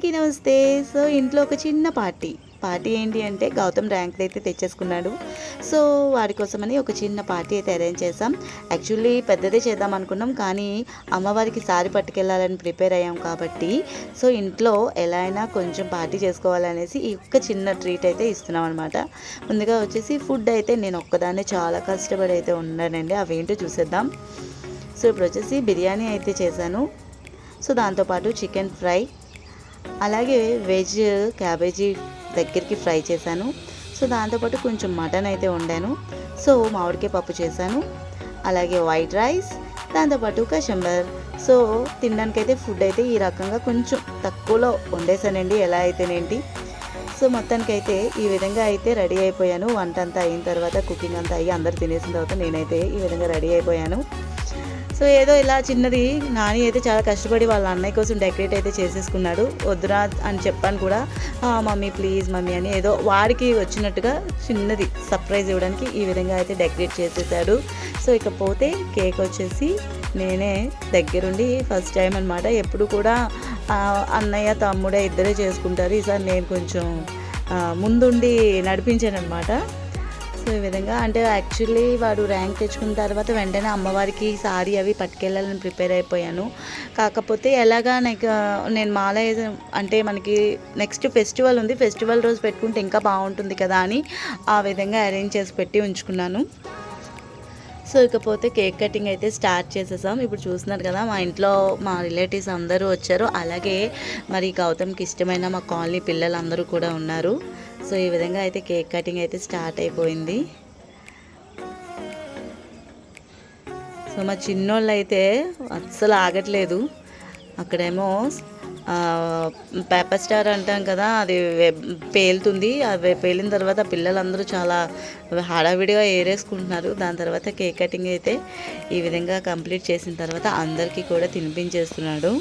అందరికీ నమస్తే. సో ఇంట్లో ఒక చిన్న పార్టీ ఏంటి అంటే గౌతమ్ ర్యాంక్ అయితే తెచ్చేసుకున్నాడు. సో వాడి కోసమని ఒక చిన్న పార్టీ అయితే అరేంజ్ చేసాం. యాక్చువల్లీ పెద్దదే చేద్దాం అనుకున్నాం, కానీ అమ్మవారికి సారీ పట్టుకెళ్ళాలని ప్రిపేర్ అయ్యాం కాబట్టి సో ఇంట్లో ఎలా అయినా కొంచెం పార్టీ చేసుకోవాలనేసి ఈ ఒక్క చిన్న ట్రీట్ అయితే ఇస్తున్నాం అనమాట. ముందుగా వచ్చేసి ఫుడ్ అయితే నేను ఒక్కదాన్నే చాలా కష్టపడి అయితే ఉన్నానండి. అవేంటో చూసేద్దాం. సో ఇప్పుడు వచ్చేసి బిర్యానీ అయితే చేశాను. సో దాంతోపాటు చికెన్ ఫ్రై, అలాగే వెజ్ క్యాబేజీ దగ్గరికి ఫ్రై చేశాను. సో దాంతోపాటు కొంచెం మటన్ అయితే వండాను. సో మామిడికాయ పప్పు చేశాను, అలాగే వైట్ రైస్, దాంతోపాటు కచంబర్. సో తినడానికైతే ఫుడ్ అయితే ఈ రకంగా కొంచెం తక్కువలో వండేసానండి, ఎలా అయితేనేంటి. సో మొత్తానికైతే ఈ విధంగా అయితే రెడీ అయిపోయాను. వంట అంతా అయిన తర్వాత, కుకింగ్ అంతా అయ్యి అందరు తినేసిన తర్వాత నేనైతే ఈ విధంగా రెడీ అయిపోయాను. సో ఏదో ఇలా చిన్నది, నాని అయితే చాలా కష్టపడి వాళ్ళ అన్నయ్య కోసం డెకరేట్ అయితే చేసేసుకున్నాడు. వద్దురా అని చెప్పాను కూడా, మమ్మీ ప్లీజ్ మమ్మీ అని ఏదో వాడికి వచ్చినట్టుగా చిన్నది సర్ప్రైజ్ ఇవ్వడానికి ఈ విధంగా అయితే డెకరేట్ చేసేసాడు. సో ఇకపోతే కేక్ వచ్చేసి నేనే దగ్గరుండి ఫస్ట్ టైం అనమాట. ఎప్పుడు కూడా అన్నయ్య తమ్ముడే ఇద్దరే చేసుకుంటారు. ఈసారి నేను కొంచెం ముందుండి నడిపించాను అనమాట. సో ఈ విధంగా అంటే యాక్చువల్లీ వాడు ర్యాంక్ తెచ్చుకున్న తర్వాత వెంటనే అమ్మవారికి సారీ అవి పట్టుకెళ్ళాలని ప్రిపేర్ అయిపోయాను. కాకపోతే ఎలాగా నేను మాల అంటే మనకి నెక్స్ట్ ఫెస్టివల్ ఉంది, ఫెస్టివల్ రోజు పెట్టుకుంటే ఇంకా బాగుంటుంది కదా అని ఆ విధంగా అరేంజ్ చేసి పెట్టి ఉంచుకున్నాను. సో ఇకపోతే కేక్ కటింగ్ అయితే స్టార్ట్ చేసేసాం. ఇప్పుడు చూస్తున్నారు కదా, మా ఇంట్లో మా రిలేటివ్స్ అందరూ వచ్చారు. అలాగే మరి గౌతమ్కి ఇష్టమైన మా కాలనీ పిల్లలందరూ కూడా ఉన్నారు. సో ఈ విధంగా అయితే కేక్ కటింగ్ అయితే స్టార్ట్ అయిపోయింది. సో మా చిన్నోళ్ళు అయితే అస్సలు ఆగట్లేదు. అక్కడేమో పేపర్ స్టార్ అంటాం కదా, అది పేలుతుంది. అది పేలిన తర్వాత పిల్లలందరూ చాలా హడావిడిగా ఏరేసుకుంటున్నారు. దాని తర్వాత కేక్ కటింగ్ అయితే ఈ విధంగా కంప్లీట్ చేసిన తర్వాత అందరికీ కూడా తినిపించేస్తున్నాడు.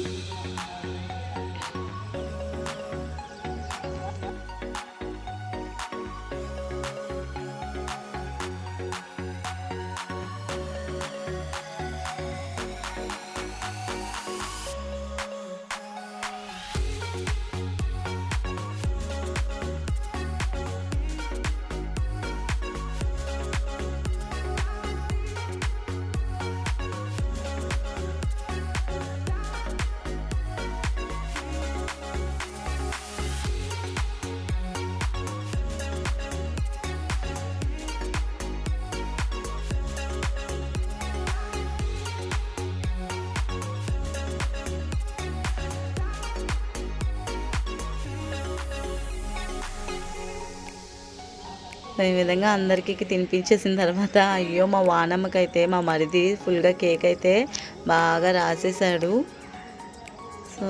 ఈ విధంగా అందరికీ తినిపించేసిన తర్వాత అయ్యో మా వానమ్మకైతే మా మరిది ఫుల్గా కేక్ అయితే బాగా రాసేసాడు. సో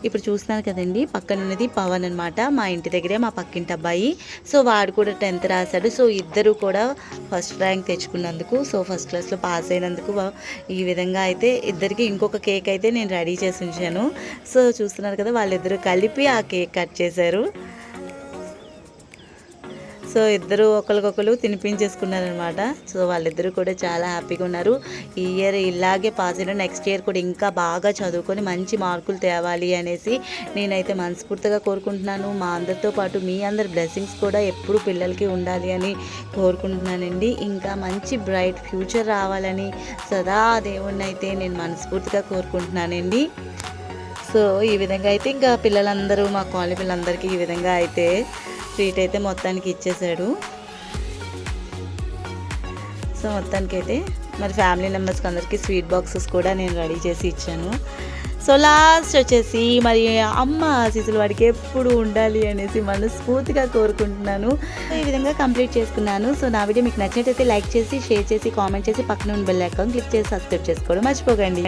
ఇప్పుడు చూస్తున్నారు కదండి, పక్కన ఉన్నది పవన్ అనమాట, మా ఇంటి దగ్గరే మా పక్కింటి అబ్బాయి. సో వాడు కూడా 10th రాశాడు. సో ఇద్దరు కూడా ఫస్ట్ ర్యాంక్ తెచ్చుకున్నందుకు, సో ఫస్ట్ క్లాస్లో పాస్ అయినందుకు ఈ విధంగా అయితే ఇద్దరికి ఇంకొక కేక్ అయితే నేను రెడీ చేసి ఉంచాను. సో చూస్తున్నారు కదా, వాళ్ళిద్దరూ కలిపి ఆ కేక్ కట్ చేశారు. సో ఇద్దరు ఒకరికొకరు తినిపించేసుకున్నారనమాట. సో వాళ్ళిద్దరూ కూడా చాలా హ్యాపీగా ఉన్నారు. ఈ ఇయర్ ఇలాగే పాస్ అయిన నెక్స్ట్ ఇయర్ కూడా ఇంకా బాగా చదువుకొని మంచి మార్కులు తేవాలి అనేసి నేనైతే మనస్ఫూర్తిగా కోరుకుంటున్నాను. మా అందరితో పాటు మీ అందరి బ్లెస్సింగ్స్ కూడా ఎప్పుడు పిల్లలకి ఉండాలి అని కోరుకుంటున్నానండి. ఇంకా మంచి బ్రైట్ ఫ్యూచర్ రావాలని సదా దేవుణ్ణి అయితే నేను మనస్ఫూర్తిగా కోరుకుంటున్నానండి. సో ఈ విధంగా అయితే ఇంకా పిల్లలందరూ, మా కాలనీ పిల్లలందరికీ ఈ విధంగా అయితే ట్రీట్ అయితే మొత్తానికి ఇచ్చేసాడు. సో మొత్తానికైతే మరి ఫ్యామిలీ మెంబర్స్కి అందరికీ స్వీట్ బాక్సెస్ కూడా నేను రెడీ చేసి ఇచ్చాను. సో లాస్ట్ వచ్చేసి మరి అమ్మ ఆశీస్సులు వాడికి ఎప్పుడు ఉండాలి అనేసి మనస్ఫూర్తిగా కోరుకుంటున్నాను. ఈ విధంగా కంప్లీట్ చేసుకున్నాను. సో నా వీడియో మీకు నచ్చినట్టయితే లైక్ చేసి, షేర్ చేసి, కామెంట్ చేసి, పక్కన ఉన్న బెల్ ఐకాన్ క్లిక్ చేసి సబ్స్క్రైబ్ చేసుకోవడం మర్చిపోకండి.